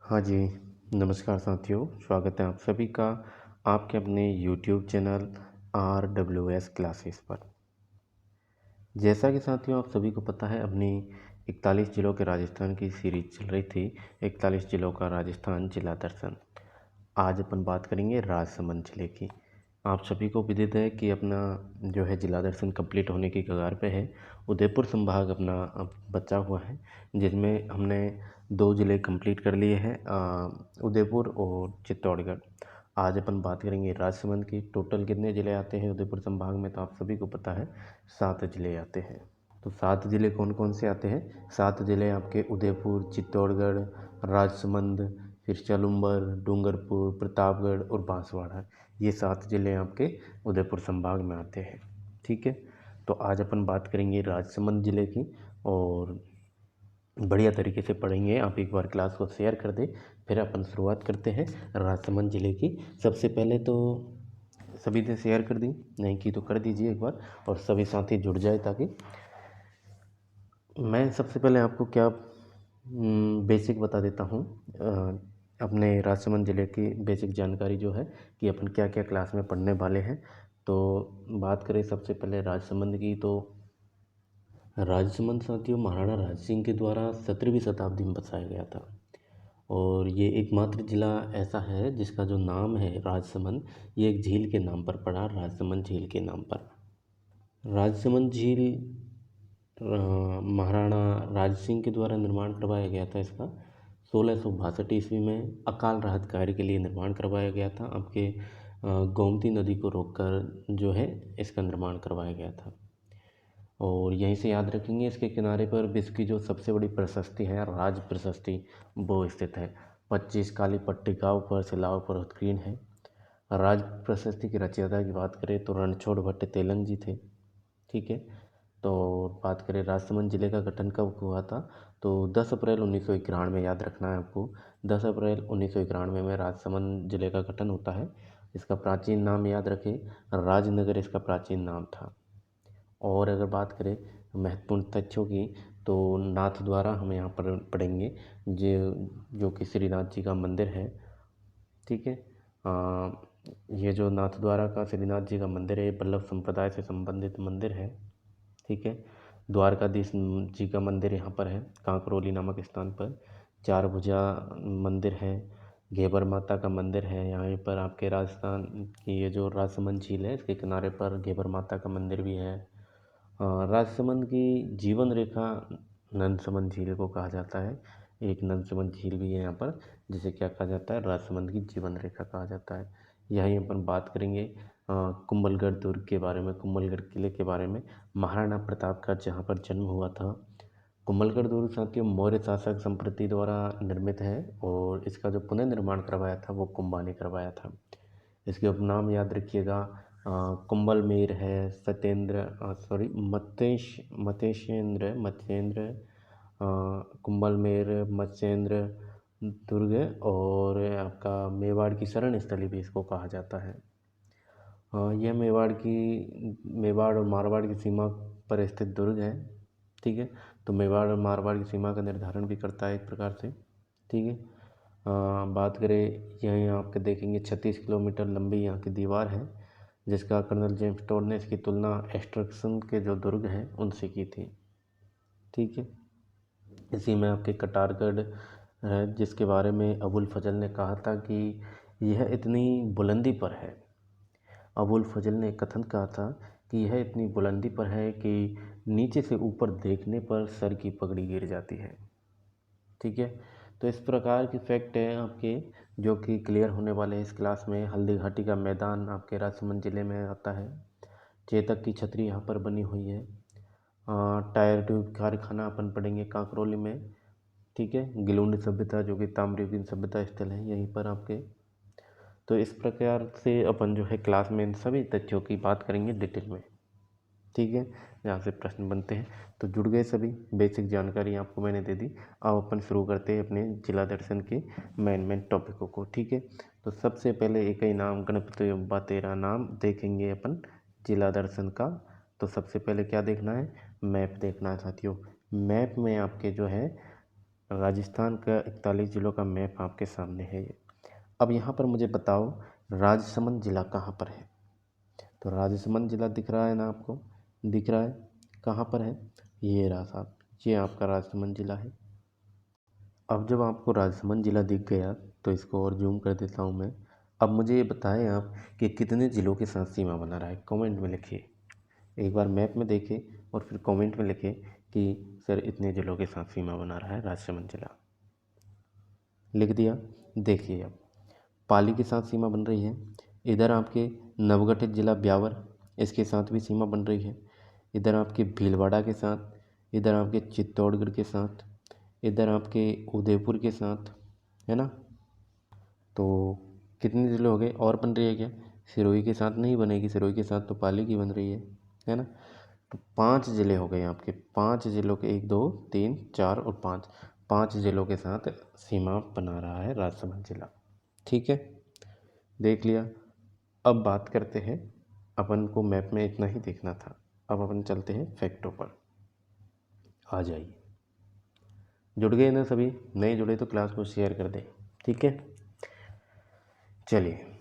हाँ जी, नमस्कार साथियों, स्वागत है आप सभी का आपके अपने यूट्यूब चैनल RWS क्लासेस पर। जैसा कि साथियों आप सभी को पता है, अपनी 41 जिलों के राजस्थान की सीरीज चल रही थी। 41 जिलों का राजस्थान जिला दर्शन। आज अपन बात करेंगे राजसमंद जिले की। आप सभी को विदित है कि अपना जो है जिला दर्शन कंप्लीट होने की कगार पे है। उदयपुर संभाग अपना अब बचा हुआ है, जिसमें हमने 2 ज़िले कंप्लीट कर लिए हैं, उदयपुर और चित्तौड़गढ़। आज अपन बात करेंगे राजसमंद की। टोटल कितने ज़िले आते हैं उदयपुर संभाग में, तो आप सभी को पता है 7 ज़िले आते हैं। तो 7 ज़िले कौन कौन से आते हैं? 7 ज़िले आपके उदयपुर, चित्तौड़गढ़, राजसमंद, फिर चलुम्बर, डूंगरपुर, प्रतापगढ़ और बांसवाड़ा। ये 7 ज़िले आपके उदयपुर संभाग में आते हैं। ठीक है, तो आज अपन बात करेंगे राजसमंद ज़िले की और बढ़िया तरीके से पढ़ेंगे। आप एक बार क्लास को शेयर कर दें, फिर अपन शुरुआत करते हैं राजसमंद ज़िले की। सबसे पहले तो सभी ने शेयर कर दी, नहीं की तो कर दीजिए एक बार, और सभी साथी जुड़ जाए, ताकि मैं सबसे पहले आपको क्या बेसिक बता देता हूँ। अपने राजसमंद ज़िले की बेसिक जानकारी जो है कि अपन क्या क्या क्लास में पढ़ने वाले हैं। तो बात करें सबसे पहले राजसमंद की, तो राजसमंद साथियों महाराणा राज सिंह के द्वारा 17वीं शताब्दी में बसाया गया था। और ये एकमात्र ज़िला ऐसा है जिसका जो नाम है राजसमंद, ये एक झील के नाम पर पड़ा, राजसमंद झील के नाम पर। राजसमंद झील महाराणा राज सिंह के द्वारा निर्माण करवाया गया था। इसका 1662 ईस्वी में अकाल राहत कार्य के लिए निर्माण करवाया गया था। आपके गोमती नदी को रोककर जो है इसका निर्माण करवाया गया था। और यहीं से याद रखेंगे, इसके किनारे पर विश्व की जो सबसे बड़ी प्रशस्ति है राज प्रशस्ति, वो स्थित है। 25 काली पट्टिकाओं पर शिलाओं पर उत्कीर्ण है। राज प्रशस्ति की रचयिता की बात करें तो रणछोड़ भट्ट तेलंग जी थे। ठीक है, तो बात करें राजसमंद जिले का गठन कब हुआ था, तो 10 अप्रैल 1991 में, याद रखना है आपको। 10 अप्रैल 1991 में राजसमंद जिले का गठन होता है। इसका प्राचीन नाम याद रखें, राजनगर इसका प्राचीन नाम था। और अगर बात करें महत्वपूर्ण तथ्यों की, तो नाथ द्वारा हम यहाँ पर पढ़ेंगे, जो कि श्रीनाथ जी का मंदिर है। ठीक है, ये जो नाथ द्वारा का श्रीनाथ जी का मंदिर है, ये पल्लव संप्रदाय से संबंधित मंदिर है। ठीक है, द्वारकाधीश जी का मंदिर यहाँ पर है, कांकरोली नामक स्थान पर। चार भुजा मंदिर है, घेबर माता का मंदिर है यहाँ पर। आपके राजस्थान की ये जो राजसमंद झील है, इसके किनारे पर घेबर माता का मंदिर भी है। राजसमंद की जीवन रेखा नंदसमंद झील को कहा जाता है। एक नंदसमंद झील भी है यहाँ पर, जिसे क्या कहा जाता है, राजसमंद की जीवन रेखा कहा जाता है। यहीं अपन बात करेंगे कुंभलगढ़ दुर्ग के बारे में, कुंभलगढ़ किले के बारे में। महाराणा प्रताप का जहाँ पर जन्म हुआ था। कुंभलगढ़ दुर्ग साथियों मौर्य शासक संप्रति द्वारा निर्मित है, और इसका जो पुनर्निर्माण करवाया था वो कुंभा ने करवाया था। इसके उपनाम याद रखिएगा, कुंभलमेर है, मत्स्येंद्र, कुंभलमेर, मत्स्येंद्र दुर्ग, और आपका मेवाड़ की शरण स्थली भी इसको कहा जाता है। यह मेवाड़ और मारवाड़ की सीमा पर स्थित दुर्ग है। ठीक है, तो मेवाड़ और मारवाड़ की सीमा का निर्धारण भी करता है एक प्रकार से। ठीक है, बात करें, यहीं आपके देखेंगे 36 किलोमीटर लंबी यहाँ की दीवार है, जिसका कर्नल जेम्स टोड ने इसकी तुलना एस्ट्रक्शन के जो दुर्ग हैं उनसे की थी। ठीक है, इसी में आपके कटारगढ़ है, जिसके बारे में अबुल फजल ने कहा था कि यह इतनी बुलंदी पर है। अबुल फजल ने कथन कहा था कि यह इतनी बुलंदी पर है कि नीचे से ऊपर देखने पर सर की पगड़ी गिर जाती है। ठीक है, तो इस प्रकार की फैक्ट है आपके, जो कि क्लियर होने वाले हैं इस क्लास में। हल्दी घाटी का मैदान आपके राजसमंद जिले में आता है। चेतक की छतरी यहाँ पर बनी हुई है। टायर ट्यूब कारखाना अपन पढ़ेंगे कांकरोली में। ठीक है, गिलुंड सभ्यता जो कि ताम्रयुगीन सभ्यता स्थल है यहीं पर आपके। तो इस प्रकार से अपन जो है क्लास में इन सभी तथ्यों की बात करेंगे डिटेल में। ठीक है, यहाँ से प्रश्न बनते हैं, तो जुड़ गए सभी। बेसिक जानकारी आपको मैंने दे दी। अब अपन शुरू करते हैं अपने जिला दर्शन के मेन टॉपिकों को। ठीक है, तो सबसे पहले एक ही नाम, गणपति अब्बा तेरा नाम देखेंगे अपन जिला दर्शन का। तो सबसे पहले क्या देखना है, मैप देखना है साथियों। मैप में आपके जो है राजस्थान का 41 जिलों का मैप आपके सामने है ये। अब यहाँ पर मुझे बताओ राजसमंद जिला कहाँ पर है। तो राजसमंद जिला दिख रहा है ना आपको, दिख रहा है कहाँ पर है, ये रहा साहब, ये आपका राजसमंद जिला है। अब जब आपको राजसमंद जिला दिख गया तो इसको और जूम कर देता हूँ मैं। अब मुझे ये बताएं आप कि कितने ज़िलों के साथ सीमा बना रहा है, कमेंट में लिखिए। एक बार मैप में देखें और फिर कमेंट में लिखें कि सर इतने ज़िलों के साथ सीमा बना रहा है राजसमंद जिला। लिख दिया। देखिए अब पाली के साथ सीमा बन रही है, इधर आपके नवगठित जिला ब्यावर, इसके साथ भी सीमा बन रही है, इधर आपके भीलवाड़ा के साथ, इधर आपके चित्तौड़गढ़ के साथ, इधर आपके उदयपुर के साथ, है ना। तो कितने ज़िले हो गए, और बन रही है क्या, सिरोही के साथ नहीं बनेगी, सिरोही के साथ तो पाली की बन रही है ना। तो 5 ज़िले हो गए आपके, 5 ज़िलों के 1 2 3 4 और 5 ज़िलों के साथ सीमा बना रहा है राजसमंद जिला। ठीक है, देख लिया। अब बात करते हैं, अपन को मैप में इतना ही देखना था, अब अपन चलते हैं फैक्टों पर। आ जाइए, जुड़ गए ना सभी, नहीं जुड़े तो क्लास को शेयर कर दें। ठीक है, चलिए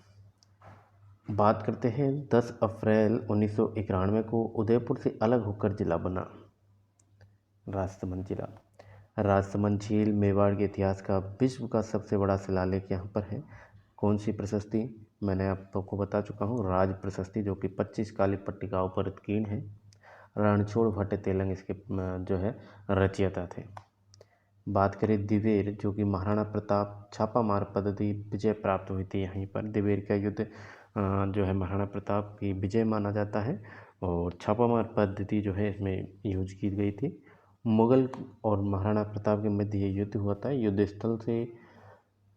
बात करते हैं। 10 अप्रैल 1991 को उदयपुर से अलग होकर जिला बना राजसमंद जिला। राजसमंद झील मेवाड़ के इतिहास का विश्व का सबसे बड़ा शिलालेख यहाँ पर है। कौन सी प्रशस्ति, मैंने आप सबको बता चुका हूँ, राज प्रशस्ति, जो कि 25 काली पट्टिकाओं पर उत्कीर्ण है। रणछोड़ भट्ट तेलंग इसके जो है रचयिता थे। बात करें दिवेर, जो कि महाराणा प्रताप छापामार पद्धति विजय प्राप्त हुई थी यहीं पर। दिवेर का युद्ध जो है महाराणा प्रताप की विजय माना जाता है, और छापामार पद्धति जो है इसमें यूज की गई थी। मुगल और महाराणा प्रताप के मध्य ये युद्ध हुआ था। युद्ध स्थल से,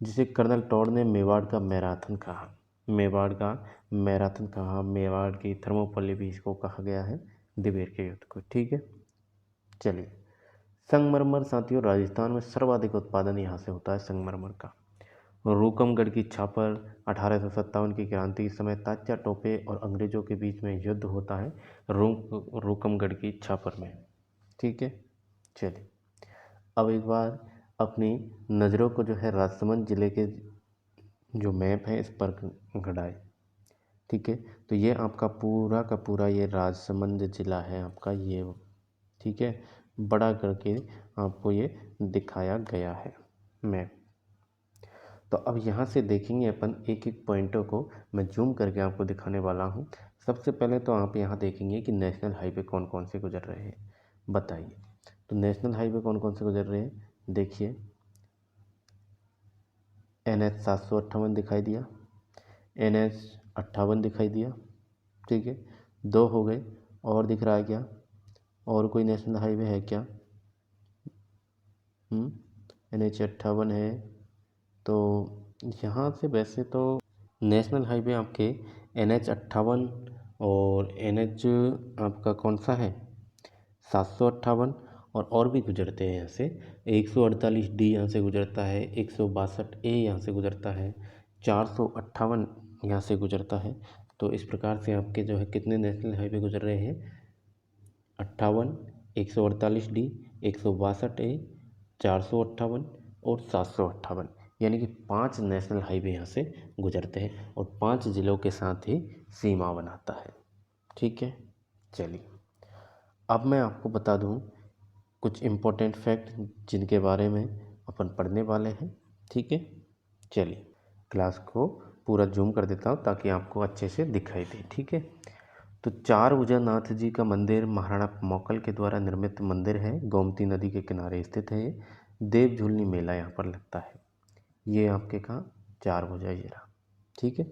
जिसे कर्नल टॉड ने मेवाड़ का मैराथन कहा, मेवाड़ का मैराथन कहा, मेवाड़ की थर्मोपल्ली भी इसको कहा गया है, दिवेर के युद्ध को। ठीक है, चलिए। संगमरमर साथियों, राजस्थान में सर्वाधिक उत्पादन यहाँ से होता है संगमरमर का। रूकमगढ़ की छापर, 1857 की क्रांति के समय तात्या टोपे और अंग्रेजों के बीच में युद्ध होता है रूकमगढ़ की छापर में। ठीक है, चलिए अब एक बार अपनी नज़रों को जो है राजसमंद जिले के जो मैप है इस पर गड़ाए। ठीक है, तो ये आपका पूरा का पूरा ये राजसमंद जिला है आपका ये। ठीक है, बड़ा करके आपको ये दिखाया गया है मैप। तो अब यहाँ से देखेंगे अपन एक एक पॉइंटों को, मैं जूम करके आपको दिखाने वाला हूँ। सबसे पहले तो आप यहाँ देखेंगे कि नेशनल हाईवे कौन कौन से गुजर रहे हैं, बताइए। तो नेशनल हाईवे कौन कौन से गुजर रहे हैं, देखिए। NH 758 दिखाई दिया, NH 58 दिखाई दिया। ठीक है, 2 हो गए, और दिख रहा है क्या, और कोई नेशनल हाईवे है क्या। NH 58 है। तो यहाँ से वैसे तो नेशनल हाईवे आपके NH 58 और NH आपका कौन सा है 758, और भी गुजरते हैं यहाँ से। 148D यहाँ से गुजरता है, 162A यहाँ से गुजरता है, 458 यहाँ से गुजरता है। तो इस प्रकार से आपके जो है कितने नेशनल हाईवे गुजर रहे हैं, 58, 148D, 162A, 458 और 758, यानी कि 5 नेशनल हाईवे यहाँ से गुजरते हैं और 5 ज़िलों के साथ ही सीमा बनाता है। ठीक है, चलिए अब मैं आपको बता दूं कुछ इम्पोर्टेंट फैक्ट जिनके बारे में अपन पढ़ने वाले हैं। ठीक है, चलिए क्लास को पूरा जूम कर देता हूँ ताकि आपको अच्छे से दिखाई दे। ठीक है, तो चारभुजानाथ जी का मंदिर महाराणा मौकल के द्वारा निर्मित मंदिर है, गोमती नदी के किनारे स्थित है। ये देव झूलनी मेला यहाँ पर लगता है। ये आपके कहाँ, चारभुजा ये रहा। ठीक है,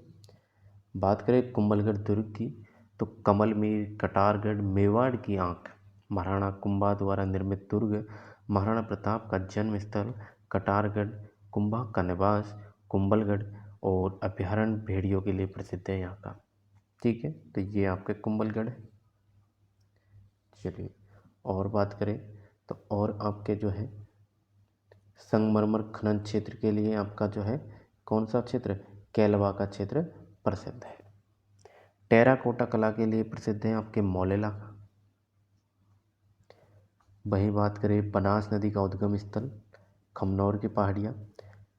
बात करें कुंभलगढ़ दुर्ग की, तो कमलमीर, कटारगढ़, मेवाड़ की आँख, महाराणा कुंभा द्वारा निर्मित दुर्ग, महाराणा प्रताप का जन्म स्थल, कटारगढ़, कुंभा का निवास, कुंभलगढ़ और अभयारण्य भेड़ियों के लिए प्रसिद्ध है यहाँ का। ठीक है, तो ये आपके कुंभलगढ़ है। चलिए और बात करें तो और आपके जो है संगमरमर खनन क्षेत्र के लिए आपका जो है कौन सा क्षेत्र, कैलवा का क्षेत्र प्रसिद्ध है। टेराकोटा कला के लिए प्रसिद्ध है आपके मौलेला का। वहीं बात करें बनास नदी का उद्गम स्थल खमनौर की पहाड़ियाँ,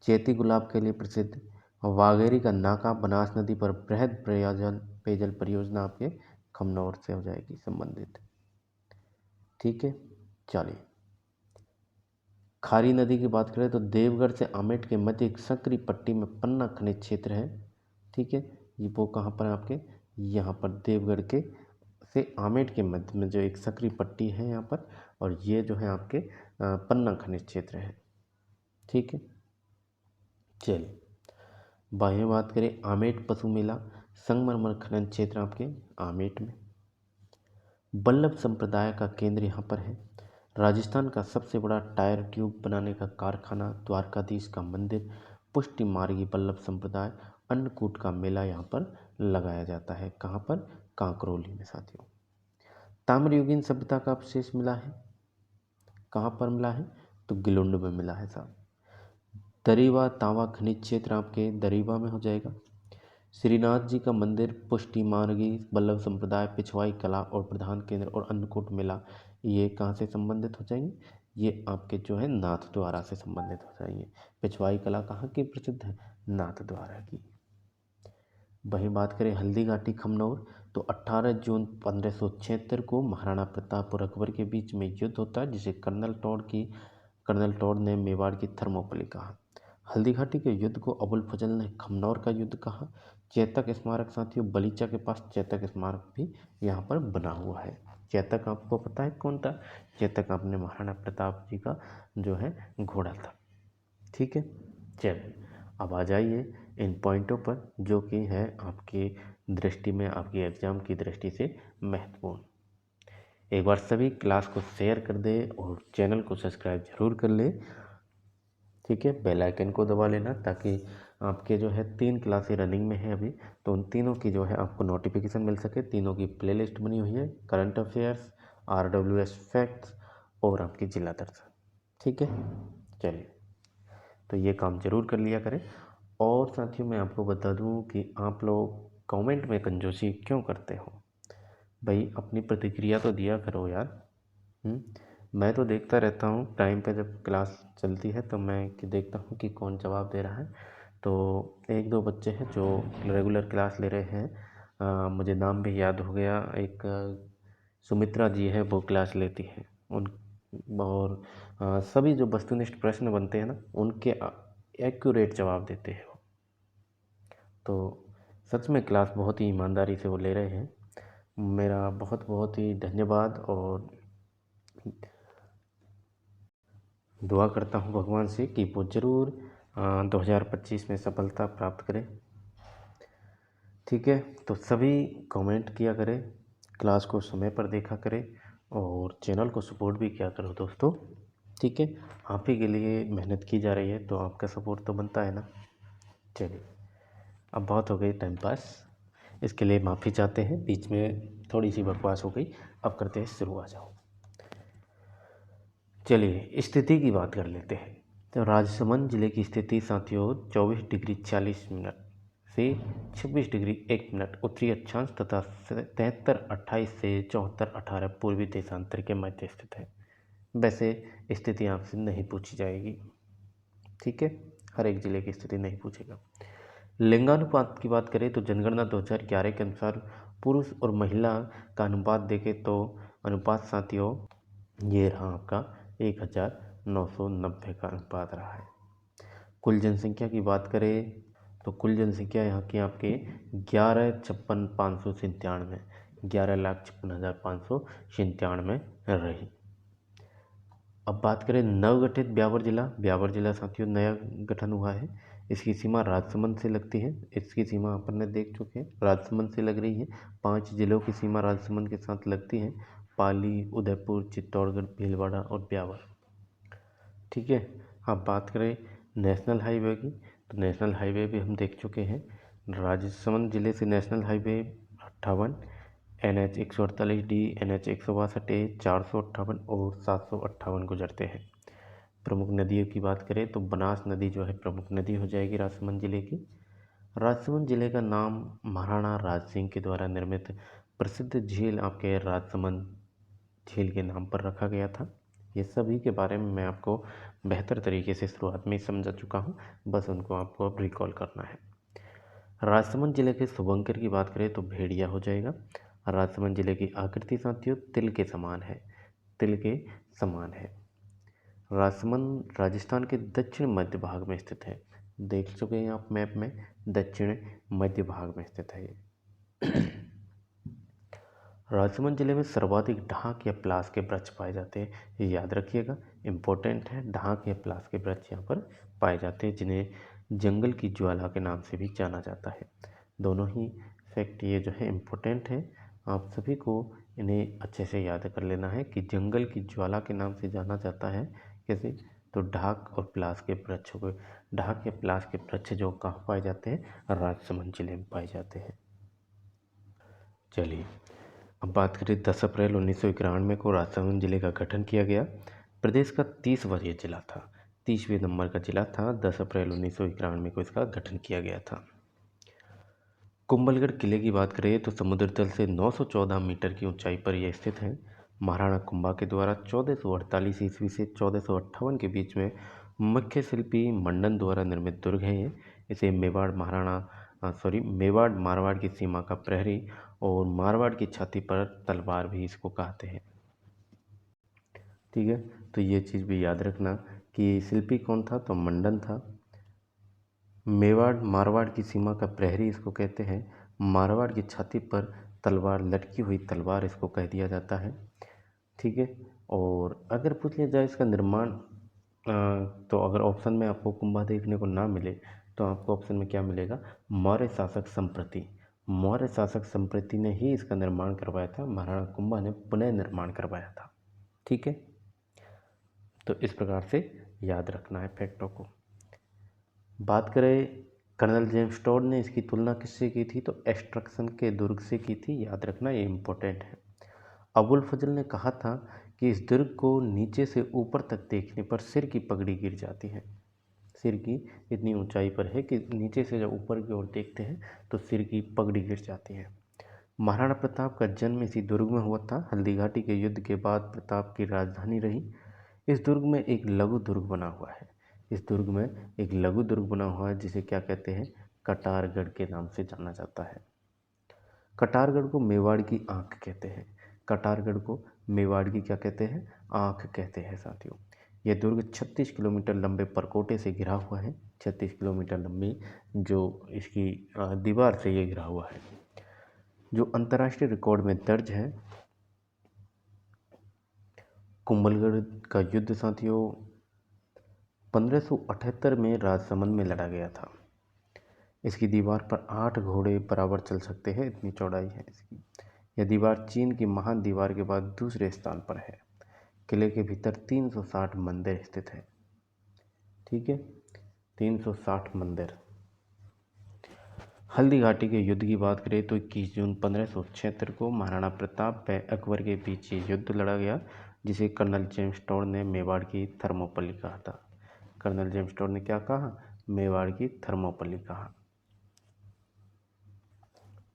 चैती गुलाब के लिए प्रसिद्ध, वाघेरी का नाका, बनास नदी पर बृहद पेयजल परियोजना आपके खमनौर से हो जाएगी संबंधित। ठीक है, चलिए खारी नदी की बात करें तो देवगढ़ से आमेट के मध्य एक संकरी पट्टी में पन्ना खनिज क्षेत्र है। ठीक है, ये वो कहाँ पर है आपके, यहाँ पर देवगढ़ के से आमेट के मध्य में जो एक संकरी पट्टी है यहाँ पर, और ये जो है आपके पन्ना खनिज क्षेत्र है। ठीक है, चलिए बाह्य बात करें, आमेट पशु मेला, संगमरमर खनन क्षेत्र आपके आमेट में। बल्लभ संप्रदाय का केंद्र यहाँ पर है। राजस्थान का सबसे बड़ा टायर ट्यूब बनाने का कारखाना, द्वारकाधीश का मंदिर, पुष्टि मार्गी बल्लभ संप्रदाय, अन्नकूट का मेला यहाँ पर लगाया जाता है। कहाँ पर, कांकरोली में साथियों। ताम्रयुगीन सभ्यता का अवशेष मिला है, कहाँ पर मिला है, तो गिलुंड में मिला है साहब। दरीवा तांबा खनिज क्षेत्र आपके दरीवा में हो जाएगा। श्रीनाथ जी का मंदिर, पुष्टि मार्गी बल्लभ संप्रदाय, पिछवाई कला और प्रधान केंद्र और अन्नकूट मेला, ये कहाँ से संबंधित हो जाएंगे, ये आपके जो है नाथ द्वारा से संबंधित हो जाएंगे। पिछवाई कला कहाँ की प्रसिद्ध है, नाथ द्वारा की। वहीं बात करें हल्दी घाटी खमनौर, तो 18 जून 1576 को महाराणा प्रताप और अकबर के बीच में युद्ध होता है, जिसे कर्नल टॉड ने मेवाड़ की थर्मोपली कहा। हल्दी घाटी के युद्ध को अबुल फजल ने खमनौर का युद्ध कहा। चेतक स्मारक साथियों, बलीचा के पास चेतक स्मारक भी यहाँ पर बना हुआ है। चेतक आपको पता है कौन था, चेतक आपने महाराणा प्रताप जी का जो है घोड़ा था। ठीक है, चलिए अब आ जाइए इन पॉइंटों पर जो कि है आपकी दृष्टि में, आपकी एग्जाम की दृष्टि से महत्वपूर्ण। एक बार सभी क्लास को शेयर कर दे और चैनल को सब्सक्राइब जरूर कर ले। ठीक है, बेल आइकन को दबा लेना ताकि आपके जो है 3 क्लासें रनिंग में है अभी, तो उन तीनों की जो है आपको नोटिफिकेशन मिल सके। तीनों की प्लेलिस्ट बनी हुई है, करंट अफेयर्स, RWS फैक्ट्स और आपकी जिला दर्शन। ठीक है, चलिए तो ये काम जरूर कर लिया करें। और साथियों मैं आपको बता दूं कि आप लोग कमेंट में कंजूसी क्यों करते हो, भाई अपनी प्रतिक्रिया तो दिया करो यार। मैं तो देखता रहता हूँ टाइम पे, जब क्लास चलती है तो मैं देखता हूँ कि कौन जवाब दे रहा है। तो 1-2 बच्चे हैं जो रेगुलर क्लास ले रहे हैं, मुझे नाम भी याद हो गया, एक सुमित्रा जी है, वो क्लास लेती है उन, और सभी जो वस्तुनिष्ठ प्रश्न बनते हैं ना, उनके एक्यूरेट जवाब देते हैं वो। तो सच में क्लास बहुत ही ईमानदारी से वो ले रहे हैं। मेरा बहुत बहुत ही धन्यवाद, और दुआ करता हूँ भगवान से कि वो ज़रूर 2025 में सफलता प्राप्त करें। ठीक है, तो सभी कमेंट किया करें, क्लास को समय पर देखा करें और चैनल को सपोर्ट भी किया करो दोस्तों। ठीक है, आप ही के लिए मेहनत की जा रही है तो आपका सपोर्ट तो बनता है ना। चलिए अब बहुत हो गई टाइम पास, इसके लिए माफ़ी चाहते हैं, बीच में थोड़ी सी बकवास हो गई। अब करते हैं शुरू, आ जाओ। चलिए स्थिति की बात कर लेते हैं। तो राजसमंद जिले की स्थिति साथियों 24 डिग्री 40 मिनट से 26 डिग्री 1 मिनट उत्तरी अक्षांश तथा 73-28 से 74-18 पूर्वी देशांतर के मध्य स्थित है। वैसे स्थिति आपसे नहीं पूछी जाएगी, ठीक है, हर एक जिले की स्थिति नहीं पूछेगा। लिंगानुपात की बात करें तो जनगणना 2011 के अनुसार पुरुष और महिला का अनुपात देखें तो अनुपात साथियों ये रहा आपका 1990 का अनुपात रहा है। कुल जनसंख्या की बात करें तो कुल जनसंख्या यहाँ की आपके 11,56,597 11,56,597 रही। अब बात करें नवगठित ब्यावर जिला साथियों नया गठन हुआ है। इसकी सीमा राजसमंद से लगती है, इसकी सीमा अपन ने देख चुके हैं, राजसमंद से लग रही है। 5 जिलों की सीमा राजसमंद के साथ लगती है, पाली, उदयपुर, चित्तौड़गढ़, भीलवाड़ा और ब्यावर। ठीक है, अब बात करें नेशनल हाईवे की, तो नेशनल हाईवे भी हम देख चुके हैं। राजसमंद जिले से national highway 58, NH 148D, NH 162A, 458 और 758 गुजरते हैं। प्रमुख नदियों की बात करें तो बनास नदी जो है प्रमुख नदी हो जाएगी राजसमंद जिले की। राजसमंद जिले का नाम महाराणा राज सिंह के द्वारा निर्मित प्रसिद्ध झील आपके राजसमंद झील के नाम पर रखा गया था। ये सभी के बारे में मैं आपको बेहतर तरीके से शुरुआत में ही समझा चुका हूँ, बस उनको आपको अब रिकॉल करना है। राजसमंद जिले के शुभंकर की बात करें तो भेड़िया हो जाएगा। राजसमंद जिले की आकृति साथियों तिल के समान है, तिल के समान है। राजसमंद राजस्थान के दक्षिण मध्य भाग में स्थित है। देख चुके हैं आप मैप में, दक्षिण मध्य भाग में स्थित है ये। राजसमंद जिले में सर्वाधिक ढाक या प्लास के वृक्ष पाए जाते हैं, ये याद रखिएगा, इम्पोर्टेंट है। ढाक या प्लास के वृक्ष यहाँ पर पाए जाते हैं, जिन्हें जंगल की ज्वाला के नाम से भी जाना जाता है। दोनों ही फैक्ट ये जो है इम्पोर्टेंट है, आप सभी को इन्हें अच्छे से याद कर लेना है कि जंगल की ज्वाला के नाम से जाना जाता है। कैसे? तो ढाक और प्लास के वृक्ष हो गए। ढाक या प्लास के वृक्ष जो कहाँ पाए जाते हैं? राजसमंद जिले में पाए जाते हैं। चलिए अब बात करें 10 अप्रैल 1991 को राजसमंद जिले का गठन किया गया। प्रदेश का 30वां ये जिला था, 30वें नंबर का जिला था। 10 अप्रैल 1991 को इसका गठन किया गया था। कुंभलगढ़ किले की बात करें तो समुद्र तल से 914 मीटर की ऊंचाई पर यह स्थित है। महाराणा कुंभा के द्वारा 1448 ईस्वी से 1458 के बीच में मुख्य शिल्पी मंडन द्वारा निर्मित दुर्ग है ये। इसे मेवाड़ मारवाड़ की सीमा का प्रहरी और मारवाड़ की छाती पर तलवार भी इसको कहते हैं। ठीक है, तो ये चीज़ भी याद रखना कि शिल्पी कौन था? तो मंडन था। मेवाड़ मारवाड़ की सीमा का प्रहरी इसको कहते हैं। मारवाड़ की छाती पर तलवार, लटकी हुई तलवार इसको कह दिया जाता है। ठीक है, और अगर पूछ लिया जाए इसका निर्माण, तो अगर ऑप्शन में आपको कुंभा देखने को ना मिले तो आपको ऑप्शन में क्या मिलेगा? मौर्य शासक संप्रति। मौर्य शासक संप्रति ने ही इसका निर्माण करवाया था, महाराणा कुंभा ने पुनः निर्माण करवाया था। ठीक है, तो इस प्रकार से याद रखना है फैक्टों को। बात करें कर्नल जेम्स टॉड ने इसकी तुलना किससे की थी? तो एक्सट्रक्शन के दुर्ग से की थी, याद रखना, ये इम्पोर्टेंट है। अबुल फजल ने कहा था कि इस दुर्ग को नीचे से ऊपर तक देखने पर सिर की पगड़ी गिर जाती है। सिर की इतनी ऊंचाई पर है कि नीचे से जब ऊपर की ओर देखते हैं तो सिर की पगड़ी गिर जाती है। महाराणा प्रताप का जन्म इसी दुर्ग में हुआ था। हल्दी घाटी के युद्ध के बाद प्रताप की राजधानी रही। इस दुर्ग में एक लघु दुर्ग बना हुआ है। इस दुर्ग में एक लघु दुर्ग बना हुआ है जिसे क्या कहते हैं? कटारगढ़ के नाम से जाना जाता है। कटारगढ़ को मेवाड़ की आंख कहते हैं। कटारगढ़ को मेवाड़ की क्या कहते हैं? आंख कहते हैं साथियों। यह दुर्ग 36 किलोमीटर लंबे परकोटे से घिरा हुआ है। 36 किलोमीटर लंबी जो इसकी दीवार से ये घिरा हुआ है, जो अंतर्राष्ट्रीय रिकॉर्ड में दर्ज है। कुंभलगढ़ का युद्ध साथियों 1578 में राजसमंद में लड़ा गया था। इसकी दीवार पर 8 घोड़े बराबर चल सकते हैं, इतनी चौड़ाई है इसकी। यह दीवार चीन की महान दीवार के बाद दूसरे स्थान पर है। किले के भीतर 360 मंदिर स्थित है। ठीक है, 360 मंदिर। हल्दी घाटी के युद्ध की बात करें तो 21 जून 1576 को महाराणा प्रताप व अकबर के बीच ये युद्ध लड़ा गया, जिसे कर्नल जेम्स टॉड ने मेवाड़ की थर्मोपल्ली कहा था। कर्नल जेम्स टॉड ने क्या कहा? मेवाड़ की थर्मोपल्ली कहा।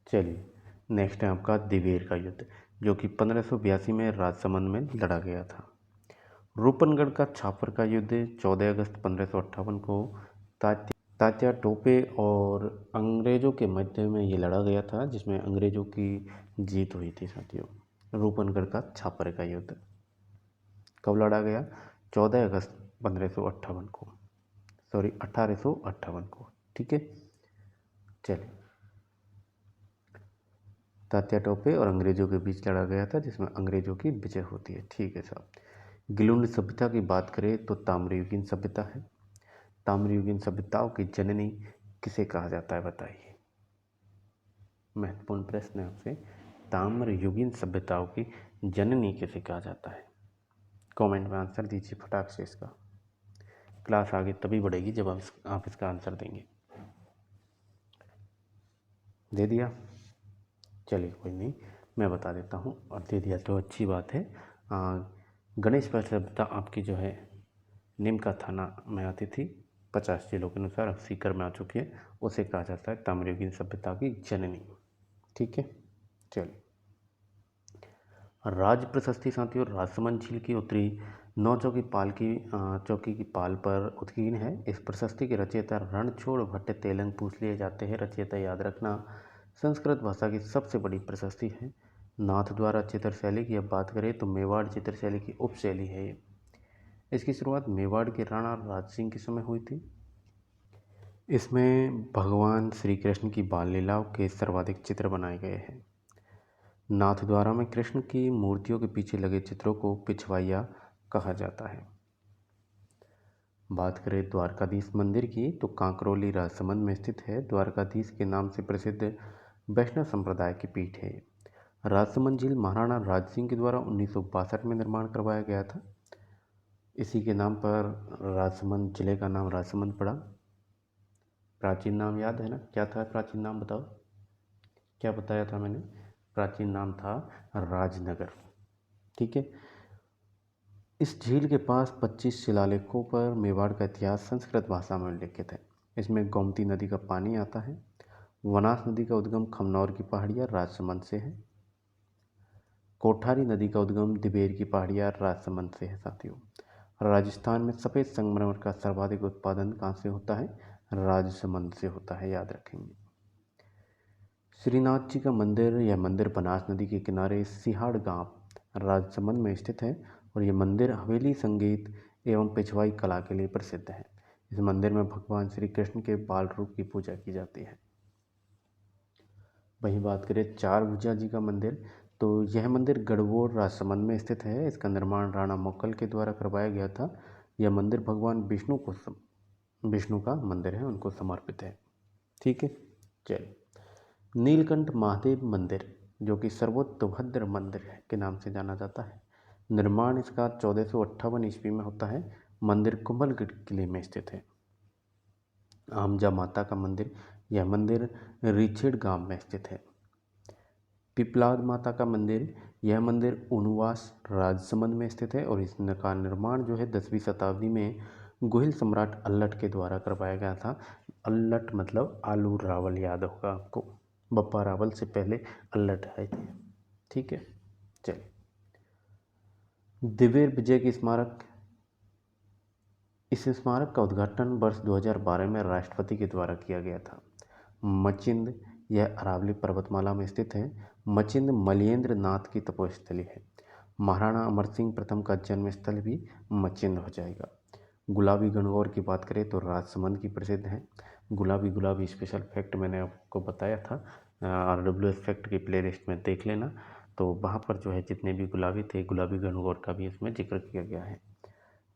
चलिए नेक्स्ट है आपका दिवेर का युद्ध, जो कि 1582 में राजसमंद में लड़ा गया था। रूपनगढ़ का छापर का युद्ध 14 अगस्त 1558 को तात्या टोपे और अंग्रेज़ों के मध्य में ये लड़ा गया था, जिसमें अंग्रेज़ों की जीत हुई थी साथियों। रूपनगढ़ का छापर का युद्ध कब लड़ा गया? 14 अगस्त 1558 को, 1858 को। ठीक है, चलिए तात्या टोपे और अंग्रेज़ों के बीच लड़ा गया था, जिसमें अंग्रेज़ों की विजय होती है। ठीक है साहब। गिलुंड सभ्यता की बात करें तो ताम्रयुगीन सभ्यता है। ताम्रयुगीन सभ्यताओं की जननी किसे कहा जाता है? बताइए, महत्वपूर्ण प्रश्न है आपसे। ताम्रयुगीन सभ्यताओं की जननी किसे कहा जाता है? कमेंट में आंसर दीजिए फटाक से इसका। क्लास आगे तभी बढ़ेगी जब आप इसका आंसर देंगे। दे दिया? चलिए कोई नहीं, मैं बता देता हूँ, और दे दिया तो अच्छी बात है। गणेश सभ्यता आपकी जो है निमका थाना में आती थी, 50 जिलों के अनुसार अब सीकर में आ चुकी है। उसे कहा जाता है ताम्रयुगीन सभ्यता की जननी। ठीक है, चलिए। राज प्रशस्ति साथियों राजसमंद झील की उत्तरी चौकी की पाल पर उत्कीर्ण है। इस प्रशस्ति के रचयिता रणछोड़ भट्ट तेलंग पूछ लिए जाते हैं। रचयिता याद रखना संस्कृत भाषा की सबसे बड़ी प्रशस्ति है। नाथ द्वारा चित्रशैली की अब बात करें तो मेवाड़ चित्रशैली की उपशैली है ये। इसकी शुरुआत मेवाड़ के राणा राज सिंह के समय हुई थी। इसमें भगवान श्री कृष्ण की बाल लीलाओं के सर्वाधिक चित्र बनाए गए हैं। नाथ द्वारा में कृष्ण की मूर्तियों के पीछे लगे चित्रों को पिछवाइया कहा जाता है। बात करें द्वारकाधीश मंदिर की तो कांकरोली राजसमंद में स्थित है। द्वारकाधीश के नाम से प्रसिद्ध वैष्णव संप्रदाय की पीठ है। राजसमंद झील महाराणा राज सिंह के द्वारा 1962 में निर्माण करवाया गया था। इसी के नाम पर राजसमंद जिले का नाम राजसमंद पड़ा। प्राचीन नाम याद है ना, क्या था प्राचीन नाम बताओ, क्या बताया था मैंने? प्राचीन नाम था राजनगर। ठीक है। इस झील के पास 25 शिलालेखों पर मेवाड़ का इतिहास संस्कृत भाषा में उल्लिखित है। इसमें गोमती नदी का पानी आता है। वनास नदी का उद्गम खमनौर की पहाड़ियाँ राजसमंद से है। कोठारी नदी का उद्गम दिबेर की पहाड़ियाँ राजसमंद से है। साथियों, राजस्थान में सफ़ेद संगमरमर का सर्वाधिक उत्पादन कहाँ से होता है? राजसमंद से होता है, याद रखेंगे। श्रीनाथ जी का मंदिर, यह मंदिर बनास नदी के किनारे सिहाड़ गांव राजसमंद में स्थित है और यह मंदिर हवेली संगीत एवं पिछवाई कला के लिए प्रसिद्ध है। इस मंदिर में भगवान श्री कृष्ण के बाल रूप की पूजा की जाती है। वहीं बात करें चार भुजा जी का मंदिर, तो यह मंदिर गढ़वोर राजसमंद में स्थित है। इसका निर्माण राणा मोक्कल के द्वारा करवाया गया था। यह मंदिर भगवान विष्णु का मंदिर है, उनको समर्पित है। ठीक है। चलिए, नीलकंठ महादेव मंदिर, जो कि सर्वोत्तभद्र मंदिर है के नाम से जाना जाता है। निर्माण इसका 1458 ईस्वी में होता है। मंदिर कुंभलगढ़ किले में स्थित है। आमजा माता का मंदिर, यह मंदिर रिछेड़ गांव में स्थित है। पिपलाद माता का मंदिर, यह मंदिर उनुवास राजसमंद में स्थित है और इसका निर्माण जो है 10वीं शताब्दी में गोहिल सम्राट अल्लट के द्वारा करवाया गया था। अल्लट मतलब आलू रावल, याद होगा आपको। बप्पा रावल से पहले अल्लट आए थे। ठीक है। चलिए, दिवेर विजय की स्मारक, इस स्मारक का उद्घाटन वर्ष 2012 में राष्ट्रपति के द्वारा किया गया था। मचिंद, यह अरावली पर्वतमाला में स्थित है। मचिंद मलयेंद्र नाथ की तपोस्थली है। महाराणा अमर सिंह प्रथम का जन्म स्थल भी मचिंद हो जाएगा। गुलाबी गणगौर की बात करें तो राजसमंद की प्रसिद्ध है। गुलाबी स्पेशल फैक्ट मैंने आपको बताया था, RWS फैक्ट की प्लेलिस्ट में देख लेना, तो वहाँ पर जो है जितने भी गुलाबी थे, गुलाबी गणगौर का भी इसमें जिक्र किया गया है।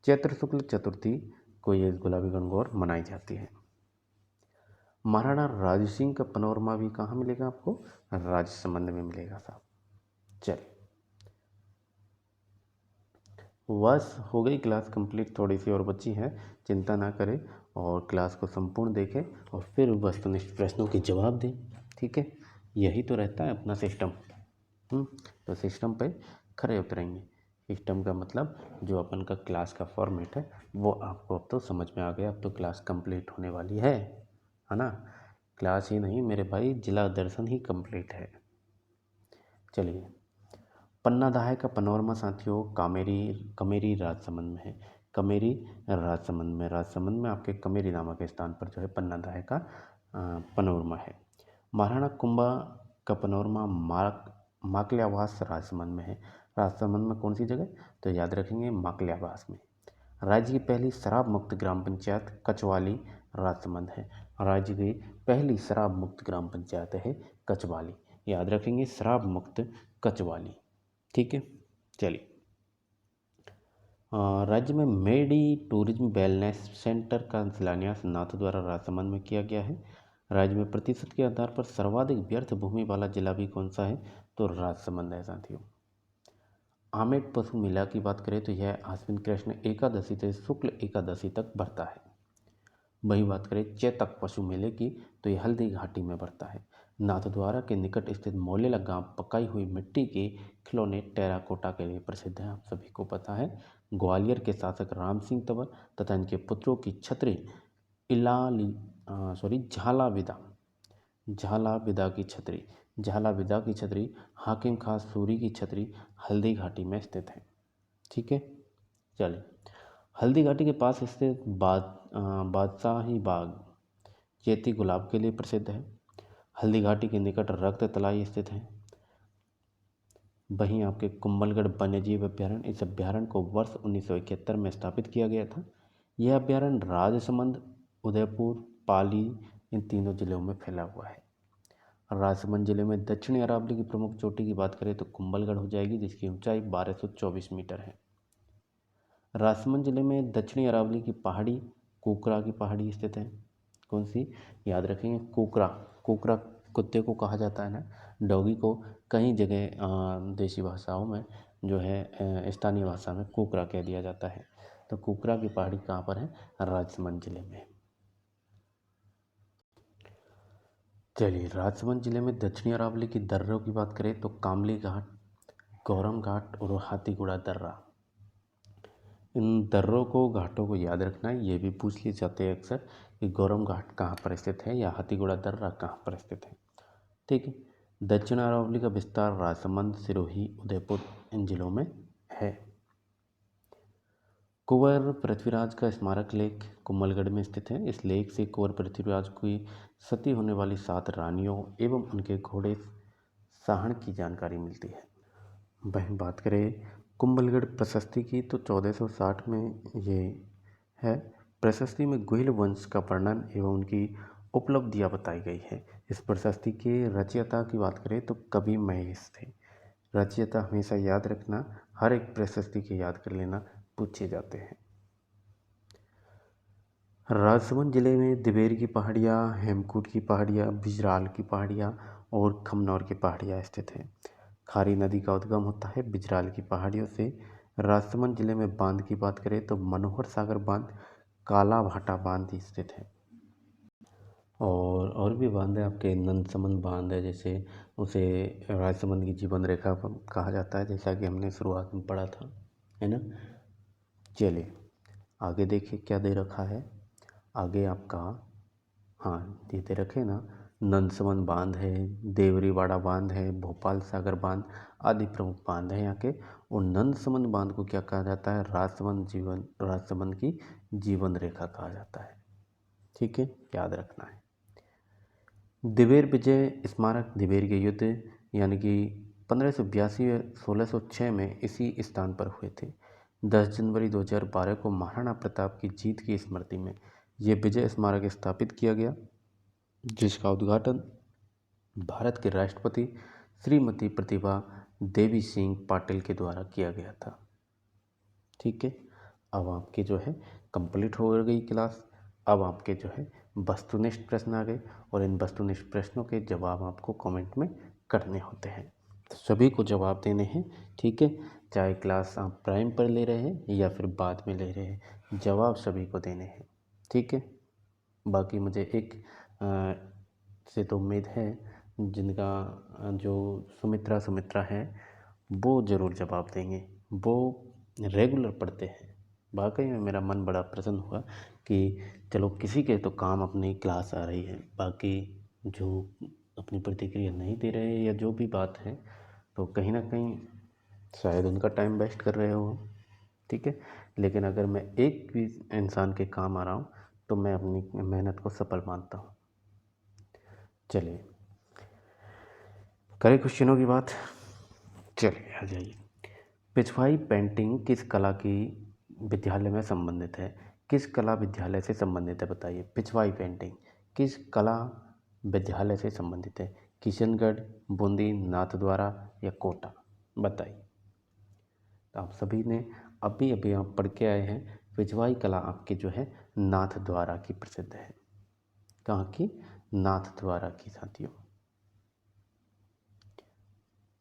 चैत्र शुक्ल चतुर्थी को ये गुलाबी गणगौर मनाई जाती है। महाराणा राज सिंह का पनोरमा भी कहाँ मिलेगा आपको? राजसमंद में मिलेगा साहब। चलिए, बस हो गई क्लास कंप्लीट, थोड़ी सी और बची है, चिंता ना करें और क्लास को संपूर्ण देखें और फिर वस्तुनिष्ठ प्रश्नों के जवाब दें। ठीक है, यही तो रहता है अपना सिस्टम। तो सिस्टम पे खरे उतरेंगे। सिस्टम का मतलब जो अपन का क्लास का फॉर्मेट है वो आपको अब तो समझ में आ गया। अब तो क्लास कंप्लीट होने वाली है ना? क्लास ही नहीं मेरे भाई, जिला दर्शन ही कंप्लीट है। चलिए, पन्ना दाहे का पनोरमा साथियों कमेरी राजसमंद में है। कमेरी राजसमंद में आपके कमेरी नामक स्थान पर जो है पन्ना दाहे का पनोरमा है। महाराणा कुंभा का पनोरमा माकल्यावास राजसमंद में है। राजसमंद में कौन सी जगह? तो याद रखेंगे माकल्यावास में। राज्य की पहली शराब मुक्त ग्राम पंचायत कचवाली राजसमंद है। राज्य की पहली शराब मुक्त ग्राम पंचायत है कचवाली, याद रखेंगे शराब मुक्त कचवाली। ठीक है। चलिए, राज्य में मेडी टूरिज्म वेलनेस सेंटर का शिलान्यास नाथ द्वारा राजसमंद में किया गया है। राज्य में प्रतिशत के आधार पर सर्वाधिक व्यर्थ भूमि वाला जिला भी कौन सा है? तो राजसमंद है साथियों। आमेट पशु मेला की बात करें तो यह आश्विन कृष्ण एकादशी से शुक्ल एकादशी तक बढ़ता है। वही बात करें चैतक पशु मेले की तो यह हल्दी घाटी में बढ़ता है। नाथद्वारा के निकट स्थित मौलेला गांव पकाई हुई मिट्टी के खिलौने टेराकोटा के लिए प्रसिद्ध है, आप सभी को पता है। ग्वालियर के शासक राम सिंह तंवर तथा इनके पुत्रों की छत्री झाला विदा की छत्री हाकिम खास सूरी की छत्री हल्दी घाटी में स्थित है। ठीक है। चलिए, हल्दी घाटी के पास स्थित बादशाही बाग चैती गुलाब के लिए प्रसिद्ध है। हल्दी घाटी के निकट रक्त तलाई स्थित है। वहीं आपके कुंभलगढ़ वन्यजीव अभ्यारण्य, इस अभ्यारण्य को वर्ष 1971 में स्थापित किया गया था। यह अभ्यारण्य राजसमंद, उदयपुर, पाली इन तीनों जिलों में फैला हुआ है। राजसमंद जिले में दक्षिणी अरावली की प्रमुख चोटी की बात करें तो कुंभलगढ़ हो जाएगी, जिसकी ऊंचाई 1224 मीटर है। राजसमंद जिले में दक्षिणी अरावली की पहाड़ी कोकरा की पहाड़ी स्थित है। कौन सी? याद रखेंगे, कोकरा। कोकरा कुत्ते को कहा जाता है ना, डॉगी को कई जगह देसी भाषाओं में जो है स्थानीय भाषा में कोकरा कह दिया जाता है। तो कोकरा की पहाड़ी कहाँ पर है? राजसमंद जिले में। चलिए, राजसमंद जिले में दक्षिणी अरावली की दर्रों की बात करें तो कामली घाट, गौरम घाट और हाथीगुड़ा दर्रा। इन दर्रों को, घाटों को याद रखना है। ये भी पूछ लिए जाते हैं अक्सर कि गौरम घाट कहाँ पर स्थित है या हाथीगुड़ा दर्रा कहाँ पर स्थित है। ठीक है। दक्षिण अरावली का विस्तार राजसमंद, सिरोही, उदयपुर इन जिलों में है। कुंवर पृथ्वीराज का स्मारक लेक कुंभलगढ़ में स्थित है। इस लेक से कुंवर पृथ्वीराज की सती होने वाली 7 रानियों एवं उनके घोड़े साहण की जानकारी मिलती है। वहीं बात करें कुंभलगढ़ प्रशस्ति की तो 1460 में ये है। प्रशस्ति में गुहिल वंश का वर्णन एवं उनकी उपलब्धियां बताई गई है। इस प्रशस्ति के रचयिता की बात करें तो कवि महेश थे। रचयिता हमेशा याद रखना, हर एक प्रशस्ति के याद कर लेना, पूछे जाते हैं। राजसमंद जिले में दिवेर की पहाड़ियाँ, हेमकूट की पहाड़ियाँ, बिजराल की पहाड़ियाँ और खमनौर की पहाड़ियाँ स्थित हैं। खारी नदी का उद्गम होता है बिजराल की पहाड़ियों से। राजसमंद जिले में बांध की बात करें तो मनोहर सागर बांध, काला भाटा बांध स्थित है। और भी बांध है आपके, नंदसमंद बांध है, जैसे उसे राजसमंद की जीवन रेखा कहा जाता है, जैसा कि हमने शुरुआत में पढ़ा था, है ना। चलिए आगे देखिए क्या दे रखा है। आगे आपका, हाँ ये दे रखे ना, नंदसमंद बांध है, देवरीवाड़ा बांध है, भोपाल सागर बांध आदि प्रमुख बांध है यहाँ के। और नंदसमंद बांध को क्या कहा जाता है? राजसमंद की जीवन रेखा कहा जाता है। ठीक है, याद रखना है। दिवेर विजय स्मारक दिवेर के युद्ध यानी कि 1582 या 1606 में इसी स्थान पर हुए थे। 10 जनवरी 2012 को महाराणा प्रताप की जीत की स्मृति में ये विजय स्मारक स्थापित किया गया, जिसका उद्घाटन भारत के राष्ट्रपति श्रीमती प्रतिभा देवी सिंह पाटिल के द्वारा किया गया था। ठीक है, अब आपके जो है कंप्लीट हो गई क्लास। अब आपके जो है वस्तुनिष्ठ प्रश्न आ गए और इन वस्तुनिष्ठ प्रश्नों के जवाब आपको कमेंट में करने होते हैं। तो सभी को जवाब देने हैं। ठीक है, चाहे क्लास आप प्राइम पर ले रहे हैं या फिर बाद में ले रहे हैं, जवाब सभी को देने हैं। ठीक है, बाकी मुझे एक से तो उम्मीद है जिनका जो सुमित्रा है वो ज़रूर जवाब देंगे, वो रेगुलर पढ़ते हैं। वाकई में मेरा मन बड़ा प्रसन्न हुआ कि चलो किसी के तो काम अपनी क्लास आ रही है, बाकी जो अपनी प्रतिक्रिया नहीं दे रहे या जो भी बात है तो कहीं ना कहीं शायद उनका टाइम वेस्ट कर रहे हो। ठीक है, लेकिन अगर मैं एक भी इंसान के काम आ रहा हूँ तो मैं अपनी मेहनत को सफल मानता हूँ। चलिए करें क्वेश्चनों की बात। चलिए आ जाइए। पिछवाई पेंटिंग किस कला की विद्यालय में संबंधित है? किस कला विद्यालय से संबंधित है बताइए। पिछवाई पेंटिंग किस कला विद्यालय से संबंधित है? किशनगढ़, बूंदी, नाथद्वारा या कोटा? बताइए। तो आप सभी ने अभी अभी आप पढ़ के आए हैं, पिछवाई कला आपकी जो है नाथद्वारा की प्रसिद्ध है। कहाँ की? नाथद्वारा की साथियों।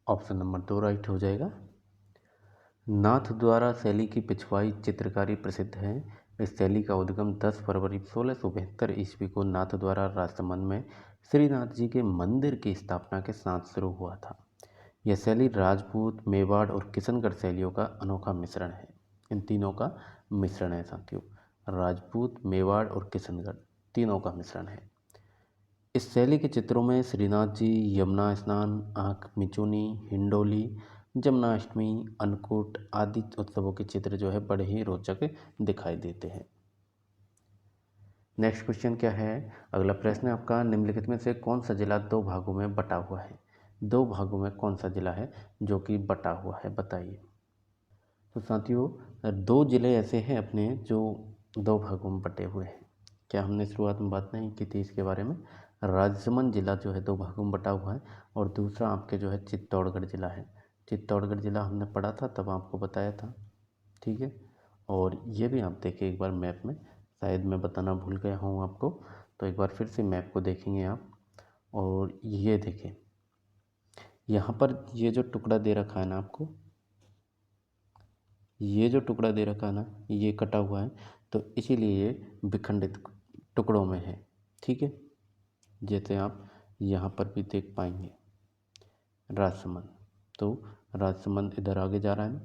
ऑप्शन नंबर 2 राइट हो जाएगा। नाथद्वारा शैली की पिछवाई चित्रकारी प्रसिद्ध है। इस शैली का उद्गम 10 फरवरी 1672 ईस्वी को नाथद्वारा राजसमंद में श्रीनाथ जी के मंदिर की स्थापना के साथ शुरू हुआ था। यह शैली राजपूत, मेवाड़ और किशनगढ़ शैलियों का अनोखा मिश्रण है। इन तीनों का मिश्रण है साथियों, राजपूत, मेवाड़ और किशनगढ़ तीनों का मिश्रण है। इस शैली के चित्रों में श्रीनाथ जी, यमुना स्नान, आँख मिचुनी, हिंडोली, जन्माष्टमी, अन्नकूट आदि उत्सवों के चित्र जो है बड़े ही रोचक दिखाई देते हैं। नेक्स्ट क्वेश्चन क्या है, अगला प्रश्न है आपका, निम्नलिखित में से कौन सा जिला दो भागों में बटा हुआ है? दो भागों में कौन सा जिला है जो कि बटा हुआ है, बताइए। तो साथियों, दो जिले ऐसे हैं अपने जो दो भागों में बटे हुए हैं। क्या हमने शुरुआत में बात नहीं की थी इसके बारे में? राजसमंद जिला जो है दो भागों में बटा हुआ है, और दूसरा आपके जो है चित्तौड़गढ़ जिला है। चित्तौड़गढ़ जिला हमने पढ़ा था, तब आपको बताया था, ठीक है। और ये भी आप देखिए एक बार मैप में, शायद मैं बताना भूल गया हूँ आपको, तो एक बार फिर से मैप को देखेंगे आप। और ये देखें, यहाँ पर ये जो टुकड़ा दे रखा है ना आपको, ये जो टुकड़ा दे रखा है ना, ये कटा हुआ है, तो इसीलिए ये विखंडित टुकड़ों में है, ठीक है। जैसे आप यहाँ पर भी देख पाएंगे राजसमंद, तो राजसमंद इधर आगे जा रहा है ना,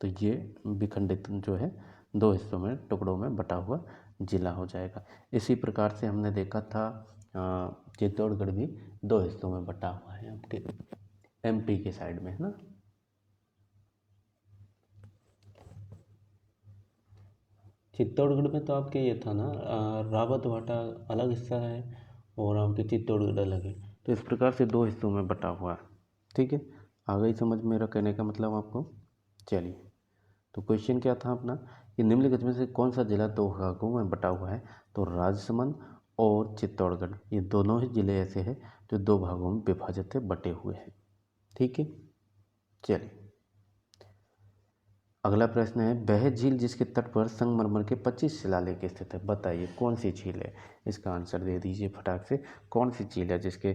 तो ये विखंडित जो है दो हिस्सों में, टुकड़ों में बटा हुआ जिला हो जाएगा। इसी प्रकार से हमने देखा था चित्तौड़गढ़ भी दो हिस्सों में बटा हुआ है आपके एमपी के साइड में, है ना। चित्तौड़गढ़ में तो आपके ये था ना, रावत भाटा अलग हिस्सा है और आपके चित्तौड़गढ़ अलग है, तो इस प्रकार से दो हिस्सों में बटा हुआ है, ठीक है। आ गई समझ मेरा कहने का मतलब आपको? चलिए, तो क्वेश्चन क्या था अपना कि निम्नलिखित में से कौन सा जिला दो भागों में बटा हुआ है? तो राजसमंद और चित्तौड़गढ़, ये दोनों ही जिले ऐसे हैं जो दो भागों में विभाजित है, बटे हुए हैं, ठीक है। चलिए, अगला प्रश्न है, वह झील जिसके तट पर संगमरमर के 25 शिलालेख स्थित है, बताइए कौन सी झील है? इसका आंसर दे दीजिए फटाक से। कौन सी झील है जिसके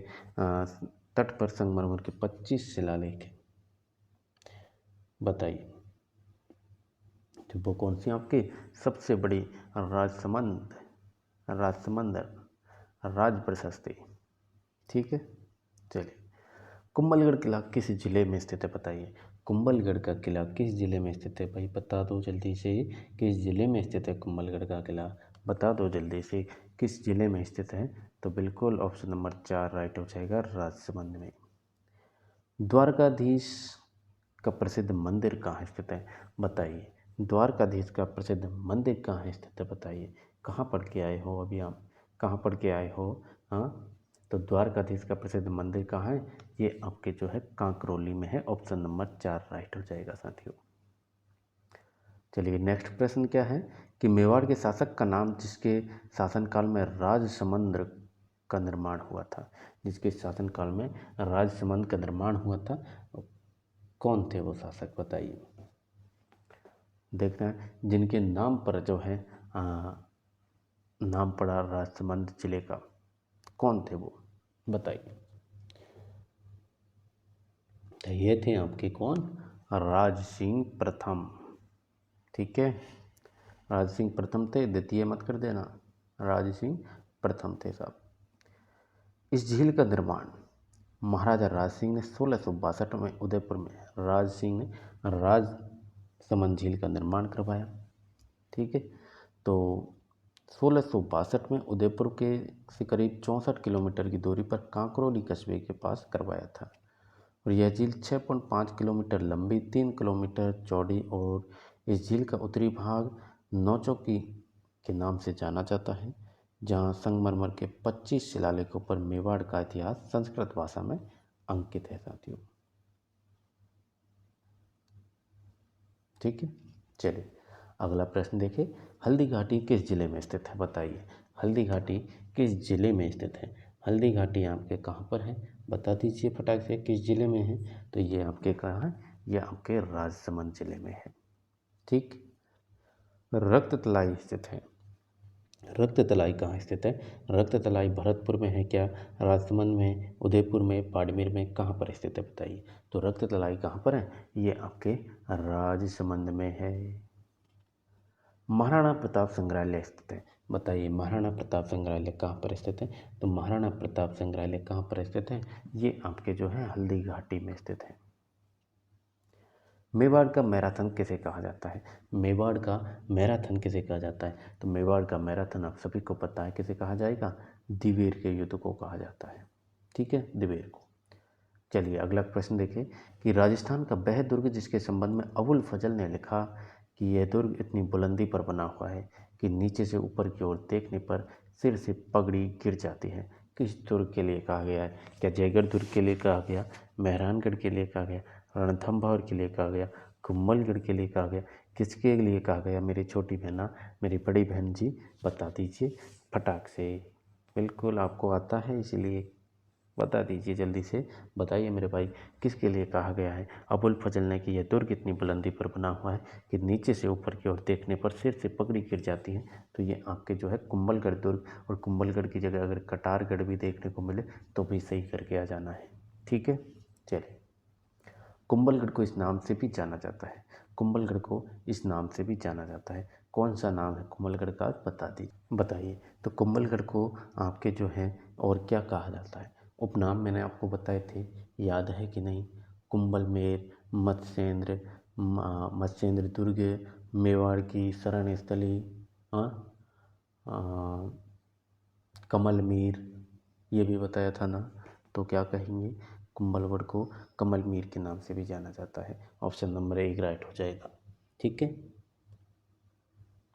तट पर संगमरमर के 25 शिलालेख है, बताइए। तो वो कौन सी आपकी सबसे बड़ी राजसमंद राजसमंद राज प्रशस्ति, ठीक है। चलिए, कुंभलगढ़ किला किस जिले में स्थित है, बताइए। कुंभलगढ़ का किला किस जिले में स्थित है भाई, बता दो जल्दी से, किस जिले में स्थित है कुंभलगढ़ का किला, बता दो जल्दी से, किस जिले में स्थित है? तो बिल्कुल ऑप्शन नंबर 4 राइट हो जाएगा, राजसमंद में। द्वारकाधीश का प्रसिद्ध मंदिर कहाँ स्थित है, बताइए। द्वारकाधीश का प्रसिद्ध मंदिर कहाँ स्थित है, बताइए। कहाँ पढ़ के आए हो अभी आप, कहाँ पढ़ के आए हो? हाँ, तो द्वारकाधीश का प्रसिद्ध मंदिर कहाँ है? ये आपके जो है कांकरोली में है, ऑप्शन नंबर 4 राइट हो जाएगा साथियों। चलिए, नेक्स्ट प्रश्न क्या है कि मेवाड़ के शासक का नाम जिसके शासनकाल में राजसमंद का निर्माण हुआ था, जिसके शासनकाल में राजसमंद का निर्माण हुआ था, कौन थे वो शासक, बताइए। देखते हैं जिनके नाम पर जो है नाम पड़ा राजसमंद जिले का, कौन थे वो, बताइए। तो ये थे आपके कौन, राज सिंह प्रथम, ठीक है। राज सिंह प्रथम थे, द्वितीय मत कर देना, राज सिंह प्रथम थे साहब। इस झील का निर्माण महाराजा राज सिंह ने 1662 में उदयपुर में राज सिंह ने राजसमंद झील का निर्माण करवाया, ठीक है। तो 1662 में उदयपुर के से करीब 64 किलोमीटर की दूरी पर कांकरोली कस्बे के पास करवाया था, और यह झील 6.5 किलोमीटर लंबी, 3 किलोमीटर चौड़ी, और इस झील का उत्तरी भाग नौचौकी के नाम से जाना जाता है, जहाँ संगमरमर के 25 शिलालेखों पर मेवाड़ का इतिहास संस्कृत भाषा में अंकित है साथियों, ठीक है। चलिए, अगला प्रश्न देखिए, हल्दी घाटी किस जिले में स्थित है, बताइए। हल्दी घाटी किस जिले में स्थित है? हल्दी घाटी आपके कहाँ पर है, बता दीजिए फटाक से, किस जिले में है? तो ये आपके कहाँ है, ये आपके राजसमंद जिले में है, ठीक। रक्ततलाई स्थित है, रक्ततलाई कहाँ स्थित है? रक्ततलाई भरतपुर में है क्या, राजसमंद में, उदयपुर में, बाड़मेर में, कहाँ पर स्थित है, बताइए। तो रक्ततलाई कहाँ पर है? ये आपके राजसमंद में है। महाराणा प्रताप संग्रहालय स्थित है, बताइए। महाराणा प्रताप संग्रहालय कहाँ पर स्थित है? तो महाराणा प्रताप संग्रहालय कहाँ पर स्थित है? ये आपके जो है हल्दी घाटी में स्थित है। मेवाड़ का मैराथन किसे कहा जाता है? मेवाड़ का मैराथन किसे कहा जाता है? तो मेवाड़ का मैराथन आप सभी को पता है किसे कहा जाएगा, दिवेर के युद्ध को कहा जाता है, ठीक है, दिवेर को। चलिए अगला प्रश्न देखिए कि राजस्थान का वह दुर्ग जिसके संबंध में अबुल फजल ने लिखा कि यह दुर्ग इतनी बुलंदी पर बना हुआ है कि नीचे से ऊपर की ओर देखने पर सिर से पगड़ी गिर जाती है, किस दुर्ग के लिए कहा गया है? क्या जयगढ़ दुर्ग के लिए कहा गया, मेहरानगढ़ के लिए कहा गया, रणथंभौर के लिए कहा गया, कुंभलगढ़ के लिए कहा गया, किसके लिए कहा गया? मेरी छोटी बहना, मेरी बड़ी बहन जी बता दीजिए फटाक से। बिल्कुल आपको आता है इसीलिए बता दीजिए, जल्दी से बताइए मेरे भाई किसके लिए कहा गया है? अबुल फजल ने कि यह दुर्ग इतनी बुलंदी पर बना हुआ है कि नीचे से ऊपर की ओर देखने पर सिर से पगड़ी गिर जाती है, तो ये आपके जो है कुंभलगढ़ दुर्ग, और कुंभलगढ़ की जगह अगर कटारगढ़ भी देखने को मिले तो भी सही करके आ जाना है। ठीक है, चलिए कुंभलगढ़ को इस नाम से भी जाना जाता है, कुंभलगढ़ को इस नाम से भी जाना जाता है। कौन सा नाम है कुंभलगढ़ का? बता दीजिए, बताइए। तो कुंभलगढ़ को आपके जो है और क्या कहा जाता है? उपनाम मैंने आपको बताए थे, याद है कि नहीं? कुंभलमेर, मत्स्येंद्र, मत्स्येंद्र दुर्ग, मेवाड़ की शरण स्थली, हाँ, कमलमीर, ये भी बताया था ना। तो क्या कहेंगे? कुंभलगढ़ को कमलमीर के नाम से भी जाना जाता है। ऑप्शन नंबर 1 राइट हो जाएगा। ठीक है,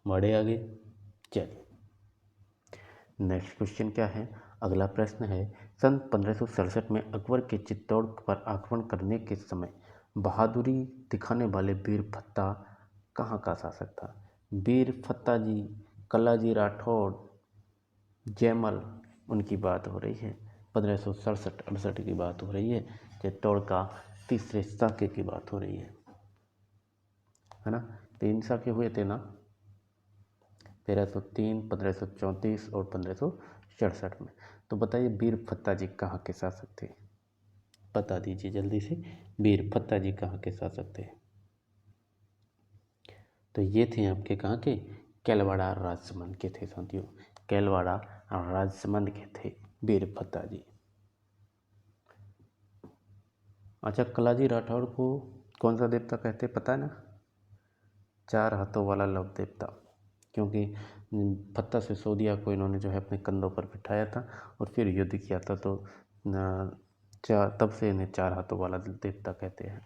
बढ़े आगे। चलिए नेक्स्ट क्वेश्चन क्या है? अगला प्रश्न है, सन 1567 में अकबर के चित्तौड़ पर आक्रमण करने के समय बहादुरी दिखाने वाले वीर फत्ता कहाँ का शासक था? वीर फत्ता जी, कलाजी राठौड़, जयमल, उनकी बात हो रही है। 1567-68 की बात हो रही है। चित्तौड़ का तीसरे साके की बात हो रही है ना? 3 साके हुए थे ना, 1303, 1534 और 1567 में। तो बताइए वीर फत्ता जी कहाँ के शासक थे? बता दीजिए जल्दी से, वीर फत्ता जी कहाँ के शासक थे? तो ये थे आपके कहाँ के? कैलवाड़ा राजसमंद के थे साथियों, कैलवाड़ा राजसमंद के थे वीर फत्ता जी। अच्छा, कलाजी राठौड़ को कौन सा देवता कहते पता है ना? 4 हाथों वाला लव देवता, क्योंकि फत्ता सिसोदिया को इन्होंने जो है अपने कंधों पर बिठाया था और फिर युद्ध किया था, तो तब से इन्हें 4 हाथों वाला देवता कहते हैं।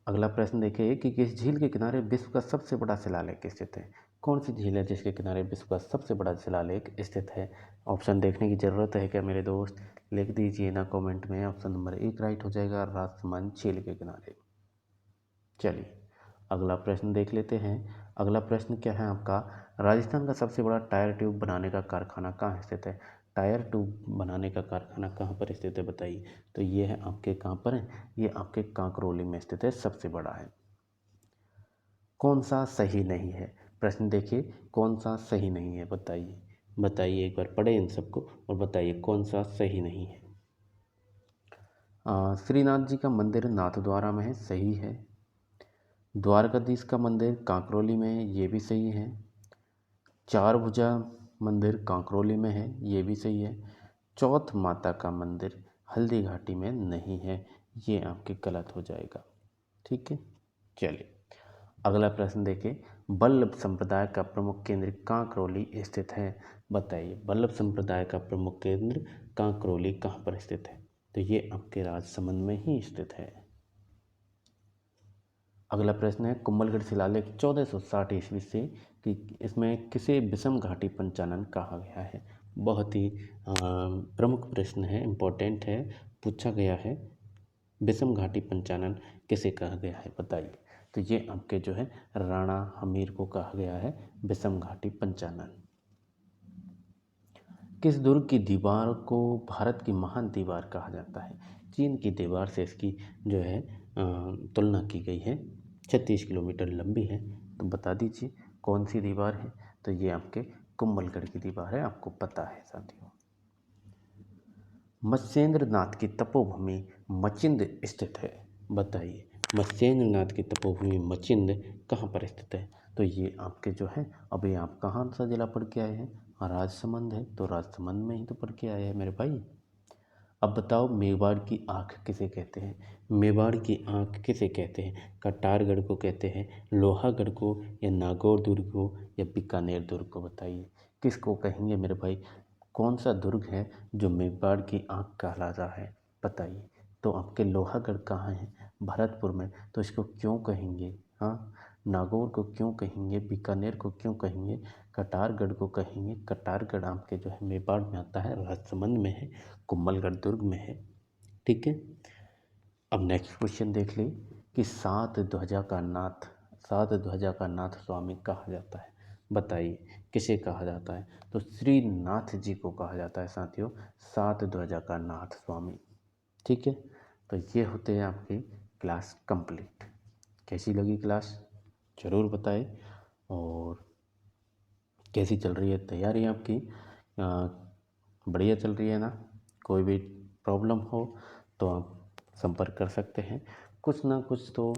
अगला प्रश्न देखिए कि किस झील के किनारे विश्व का सबसे बड़ा शिलालेख स्थित है? कौन सी झील है जिसके किनारे विश्व का सबसे बड़ा शिलालेख स्थित है? ऑप्शन देखने की ज़रूरत है क्या मेरे दोस्त? लिख दीजिए ना कमेंट में। ऑप्शन नंबर 1 राइट हो जाएगा, राजसमंद झील के किनारे। चलिए अगला प्रश्न देख लेते हैं। अगला प्रश्न क्या है आपका? राजस्थान का सबसे बड़ा टायर ट्यूब बनाने का कारखाना कहाँ स्थित है? टायर ट्यूब बनाने का कारखाना कहाँ पर स्थित है बताइए? तो ये है आपके कहाँ पर है? ये आपके कांकरोली में स्थित है, सबसे बड़ा है। कौन सा सही नहीं है? प्रश्न देखिए, कौन सा सही नहीं है बताइए, बताइए एक बार पढ़े इन सबको और बताइए कौन सा सही नहीं है। श्रीनाथ जी का मंदिर नाथद्वारा में है, सही है। द्वारकाधीश का मंदिर कांकरोली में है, ये भी सही है। चार भुजा मंदिर कांकरोली में है, ये भी सही है। चौथ माता का मंदिर हल्दी घाटी में नहीं है, ये आपके गलत हो जाएगा। ठीक है, चलिए अगला प्रश्न देखिए। वल्लभ संप्रदाय का प्रमुख केंद्र कांकरोली स्थित है, बताइए वल्लभ संप्रदाय का प्रमुख केंद्र कांकरोली कहाँ पर स्थित है? तो ये आपके राजसमंद में ही स्थित है। अगला प्रश्न है, कुंभलगढ़ शिलालेख 1460 ईस्वी से कि इसमें किसे विषम घाटी पंचानन कहा गया है? बहुत ही प्रमुख प्रश्न है, इम्पोर्टेंट है, पूछा गया है। विषम घाटी पंचानन किसे कहा गया है बताइए? तो ये आपके जो है राणा हमीर को कहा गया है विषम घाटी पंचानन। किस दुर्ग की दीवार को भारत की महान दीवार कहा जाता है? चीन की दीवार से इसकी जो है तुलना की गई है, 36 किलोमीटर लंबी है। तो बता दीजिए कौन सी दीवार है? तो ये आपके कुंभलगढ़ की दीवार है, आपको पता है साथियों। मत्स्येंद्र नाथ की तपोभूमि मचिंद स्थित है, बताइए मत्स्येंद्र नाथ की तपोभूमि मचिंद कहाँ पर स्थित है? तो ये आपके जो है, अभी आप कहाँ सा जिला पढ़ के आए हैं? राजसमंद है, तो राजसमंद में ही तो पढ़ के आए हैं मेरे भाई। अब बताओ मेवाड़ की आँख किसे कहते हैं? मेवाड़ की आँख किसे कहते हैं? कटारगढ़ को कहते हैं, लोहागढ़ को, या नागौर दुर्ग को, या बीकानेर दुर्ग को? बताइए किसको कहेंगे मेरे भाई? कौन सा दुर्ग है जो मेवाड़ की आँख कहलाता है? बताइए। तो आपके लोहागढ़ कहाँ है? भरतपुर में। तो इसको क्यों कहेंगे? हाँ, नागौर को क्यों कहेंगे? बीकानेर को क्यों कहेंगे? कटारगढ़ को कहेंगे। कटारगढ़ आपके जो है मेवाड़ में आता है, राजसमंद में है, कुंभलगढ़ दुर्ग में है। ठीक है। अब नेक्स्ट क्वेश्चन देख ली कि सात ध्वजा का नाथ स्वामी कहा जाता है। बताइए किसे कहा जाता है? तो श्रीनाथ जी को कहा जाता है साथियों, सात ध्वजा का नाथ स्वामी। ठीक है। तो ये होते हैं आपकी क्लास कंप्लीट। कैसी लगी क्लास ज़रूर बताएं, और कैसी चल रही है तैयारी आपकी? बढ़िया चल रही है ना? कोई भी प्रॉब्लम हो तो आप संपर्क कर सकते हैं। कुछ ना कुछ तो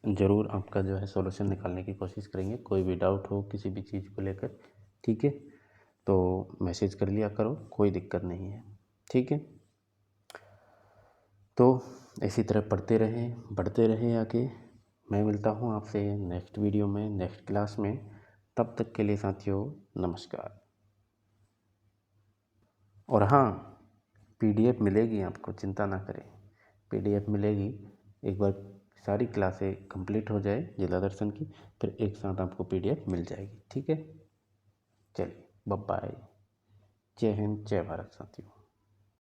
ज़रूर आपका जो है सॉल्यूशन निकालने की कोशिश करेंगे, कोई भी डाउट हो किसी भी चीज़ को लेकर। ठीक है, तो मैसेज कर लिया करो, कोई दिक्कत नहीं है। ठीक है, तो इसी तरह पढ़ते रहें, बढ़ते रहें आगे। मैं मिलता हूँ आपसे नेक्स्ट वीडियो में, नेक्स्ट क्लास में। तब तक के लिए साथियों नमस्कार। और हाँ, पीडीएफ मिलेगी आपको, चिंता ना करें, पीडीएफ मिलेगी। एक बार सारी क्लासें कंप्लीट हो जाए जिला दर्शन की, फिर एक साथ आपको पीडीएफ मिल जाएगी। ठीक है, चलिए बाय बाय। जय हिंद, जय भारत साथियों।